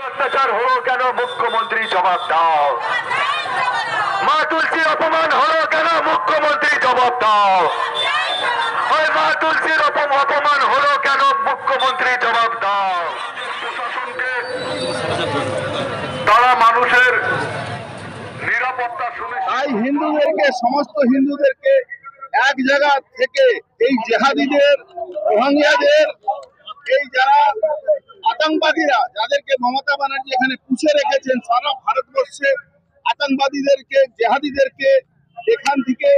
অত্যাচার হলো কেন মুখ্যমন্ত্রী জবাব দাও। মা তুলসীর অপমান হলো কেন মুখ্যমন্ত্রী জবাব দাও। ওই মা তুলসীর অপমান হলো কেন মুখ্যমন্ত্রী জবাব দাও। প্রশাসনকে তারা মানুষের নিরাপত্তা তাই হিন্দুদেরকে সমস্ত হিন্দুদেরকে এক জায়গা থেকে এই জেহাদিদের রোহিঙ্গাদের এই যারা আতঙ্কবাদীরা যাদেরকে মমতা ব্যানার্জি এখানে পুষে রেখেছেন সারা ভারতবর্ষে আতঙ্কবাদীদেরকে জেহাদিদেরকে এখান থেকে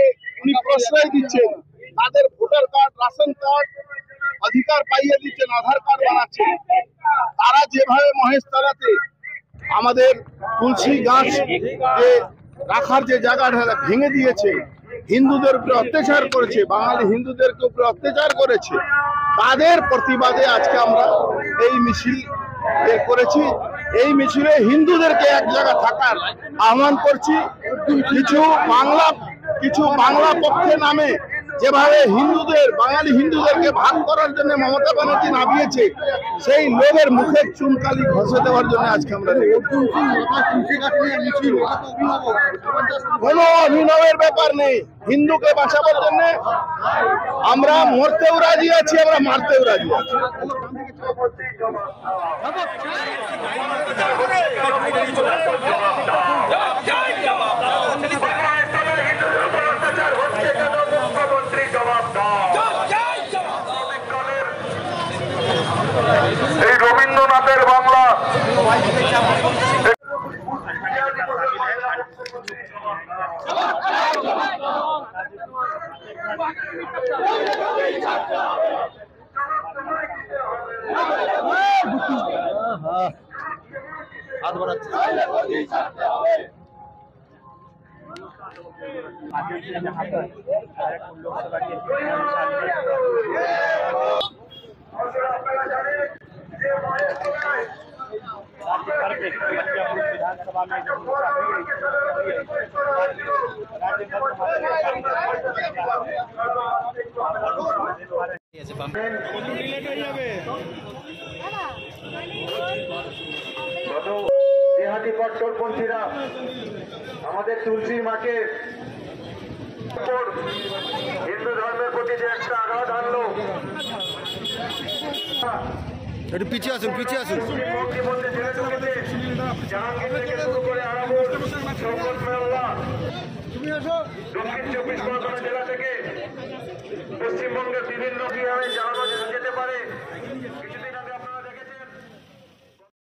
উনি প্রশ্রয় দিচ্ছেন। তাদের ভোটার কার্ড রাশন কার্ড অধিকার পাইয়ে দিচ্ছেন, আধার কার্ড বানাচ্ছেন। তারা যেভাবে মহেশতলাতে আমাদের তুলসী গাছ যে রাখার যে জায়গাটা ভেঙে দিয়েছে, হিন্দুদের উপরে অত্যাচার করেছে, বাঙালি হিন্দুদের উপরে অত্যাচার করেছে, তাদের প্রতিবাদে আজকে আমরা এই মিছিল করেছি। এই মিছিলে হিন্দুদেরকে এক জায়গা থাকার আহ্বান করছি। কিছু বাংলা পক্ষে নামে যেভাবে বাঙালি হিন্দুদেরকে ভাগ করার জন্য মমতা ব্যানার্জি নামিয়েছে, সেই লোকের মুখের চুনকালি ঘষে দেওয়ার জন্য আজকে আমরা কোনো অভিনবের ব্যাপার নেই। হিন্দুকে বাঁচাবার জন্য আমরা মরতেও রাজি আছি, আমরা মারতেও রাজি আছি। এই রবীন্দ্রনাথের বাংলা হাত বাড়াচ্ছে। विधानसभा में জেহাদি কট্টরপন্থীরা আমাদের তুলসীর মাকে হিন্দু ধর্মের প্রতি যে একটা আঘাত আনলো, একটু পিছিয়ে আসুন, পিছিয়ে আসুন। জাহাঙ্গীর থেকে শুরু করে আরাবুল, শওকত মোল্লা, দক্ষিণ 24 পরগনা জেলা থেকে পশ্চিমবঙ্গের বিভিন্ন কিভাবে জানানো যেতে পারে।